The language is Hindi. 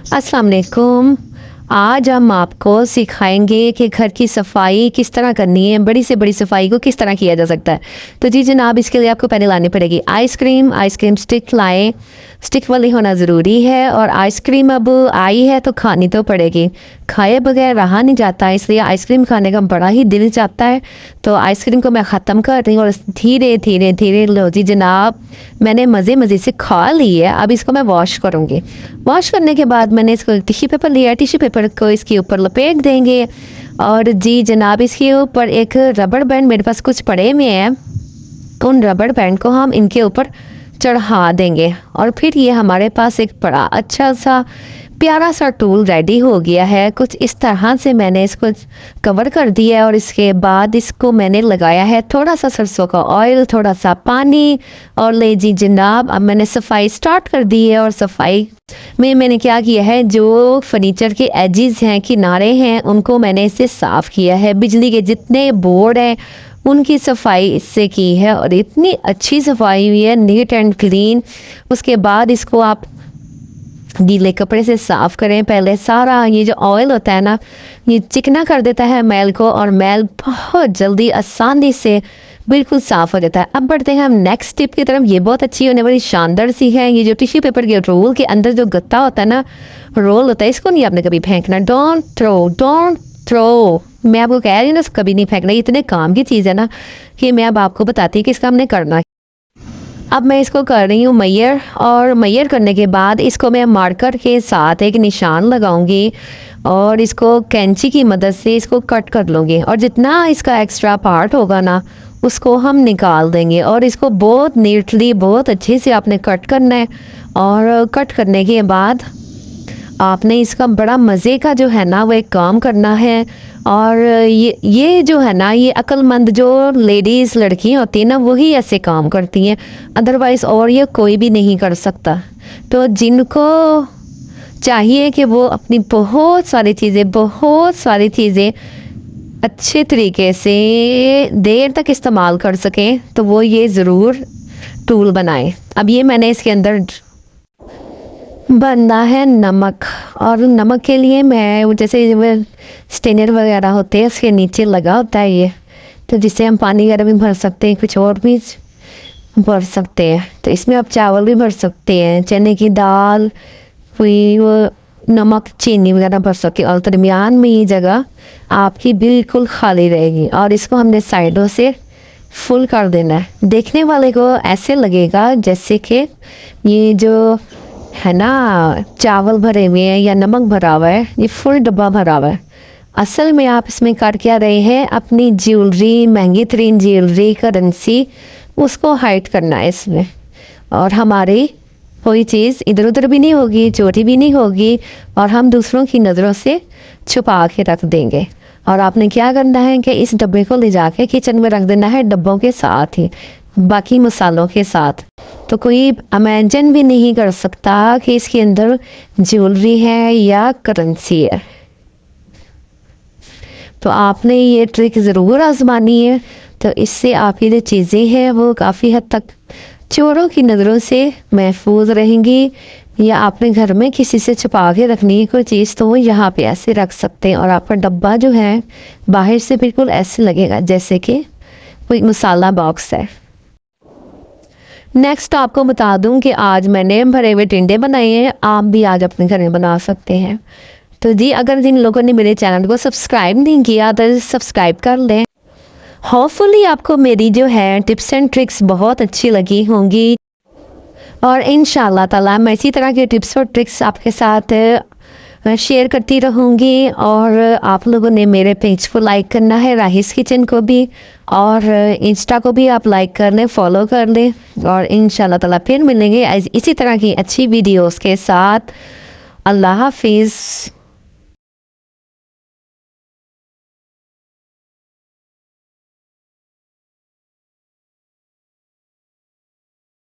अस्सलाम वालेकुम। आज हम आपको सिखाएंगे कि घर की सफाई किस तरह करनी है, बड़ी से बड़ी सफाई को किस तरह किया जा सकता है। तो जी जनाब, इसके लिए आपको पहले लानी पड़ेगी आइसक्रीम। आइसक्रीम स्टिक लाएं, स्टिक वाली होना ज़रूरी है। और आइसक्रीम अब आई है तो खानी तो पड़ेगी, खाए बगैर रहा नहीं जाता, इसलिए आइसक्रीम खाने का बड़ा ही दिल चाहता है। तो आइसक्रीम को मैं ख़त्म कर रही हूँ और धीरे धीरे धीरे, लो जी जनाब, मैंने मज़े मज़े से खा ली है। अब इसको मैं वॉश करूँगी। वॉश करने के बाद मैंने इसको टिश्यू पेपर लिया, टिश्यू पेपर को इसके ऊपर लपेट देंगे। और जी जनाब, इसके ऊपर एक रबड़ बैंड मेरे पास कुछ पड़े हुए हैं, उन रबड़ बैंड को हम इनके ऊपर चढ़ा देंगे। और फिर ये हमारे पास एक बड़ा अच्छा सा प्यारा सा टूल रेडी हो गया है। कुछ इस तरह से मैंने इसको कवर कर दिया है और इसके बाद इसको मैंने लगाया है थोड़ा सा सरसों का ऑयल, थोड़ा सा पानी। और ले जी जनाब, अब मैंने सफाई स्टार्ट कर दी है। और सफाई में मैंने क्या किया है, जो फर्नीचर के एजेस हैं, किनारे हैं, उनको मैंने इससे साफ़ किया है। बिजली के जितने बोर्ड हैं उनकी सफाई इससे की है और इतनी अच्छी सफाई हुई है, नीट एंड क्लीन। उसके बाद इसको आप गीले कपड़े से साफ़ करें। पहले सारा ये जो ऑयल होता है ना, ये चिकना कर देता है मैल को, और मैल बहुत जल्दी आसानी से बिल्कुल साफ़ हो जाता है। अब बढ़ते हैं हम नेक्स्ट टिप की तरफ। ये बहुत अच्छी होने वाली शानदार सी है। ये जो टिश्यू पेपर के रोल के अंदर जो गत्ता होता है ना, रोल होता है, इसको नहीं आपने कभी फेंकना। Don't throw, don't throw. मैं आपको कह रही हूँ ना, कभी नहीं फेंकना। इतने काम की चीज़ है ना कि मैं अब आपको बताती हूँ कि इसका हमने करना है। अब मैं इसको कर रही हूँ मैयर, और मैयर करने के बाद इसको मैं मार्कर के साथ एक निशान लगाऊंगी और इसको कैंची की मदद से इसको कट कर लूँगी। और जितना इसका एक्स्ट्रा पार्ट होगा ना, उसको हम निकाल देंगे। और इसको बहुत नीटली, बहुत अच्छे से आपने कट करना है। और कट करने के बाद आपने इसका बड़ा मज़े का जो है ना वो एक काम करना है। और ये जो है ना, ये अक्लमंद जो लेडीज़ लड़कियां होती हैं ना, वही ऐसे काम करती हैं, अदरवाइज़ और ये कोई भी नहीं कर सकता। तो जिनको चाहिए कि वो अपनी बहुत सारी चीज़ें अच्छे तरीके से देर तक इस्तेमाल कर सकें, तो वो ये ज़रूर टूल बनाएं। अब ये मैंने इसके अंदर बनना है नमक। और नमक के लिए मैं, जैसे वो स्टेनर वगैरह होते हैं, उसके नीचे लगा होता है ये, तो जिससे हम पानी वगैरह भी भर सकते हैं, कुछ और भी भर सकते हैं। तो इसमें आप चावल भी भर सकते हैं, चने की दाल, कोई वो नमक, चीनी वगैरह भर सकते हैं। और दरमियान में ये जगह आपकी बिल्कुल खाली रहेगी। और इसको हमने साइडों से फुल कर देना है। देखने वाले को ऐसे लगेगा जैसे कि ये जो है ना चावल भरे हुए हैं या नमक भरा हुआ है, ये फुल डब्बा भरा हुआ है। असल में आप इसमें कर क्या रहे हैं, अपनी ज्वेलरी, महंगी तरीन ज्वेलरी, करेंसी, उसको हाइड करना है इसमें। और हमारी कोई चीज़ इधर उधर भी नहीं होगी, चोरी भी नहीं होगी, और हम दूसरों की नज़रों से छुपा के रख देंगे। और आपने क्या करना है कि इस डब्बे को ले जाके किचन में रख देना है, डब्बों के साथ ही, बाकी मसालों के साथ। तो कोई इमेजिन भी नहीं कर सकता कि इसके अंदर ज्वेलरी है या करेंसी है। तो आपने ये ट्रिक ज़रूर आजमानी है। तो इससे आपकी जो चीज़ें हैं वो काफ़ी हद तक चोरों की नज़रों से महफूज रहेंगी। या आपने घर में किसी से छुपा के रखनी है कोई चीज़, तो वो यहाँ पे ऐसे रख सकते हैं। और आपका डब्बा जो है बाहर से बिल्कुल ऐसे लगेगा जैसे कि कोई मसाला बॉक्स है। नेक्स्ट आपको बता दूं कि आज मैंने भरे हुए टिंडे बनाए हैं। आप भी आज अपने घर में बना सकते हैं। तो जी, अगर जिन लोगों ने मेरे चैनल को सब्सक्राइब नहीं किया तो सब्सक्राइब कर लें। होपफुली आपको मेरी जो है टिप्स एंड ट्रिक्स बहुत अच्छी लगी होंगी। और इंशाल्लाह ताला मैं इसी तरह के टिप्स और ट्रिक्स आपके साथ शेयर करती रहूँगी। और आप लोगों ने मेरे पेज को लाइक करना है, राहिस किचन को भी, और इंस्टा को भी आप लाइक कर लें, फॉलो कर लें। और इंशाल्लाह ताला फिर मिलेंगे इसी तरह की अच्छी वीडियोस के साथ। अल्लाह हाफिज़।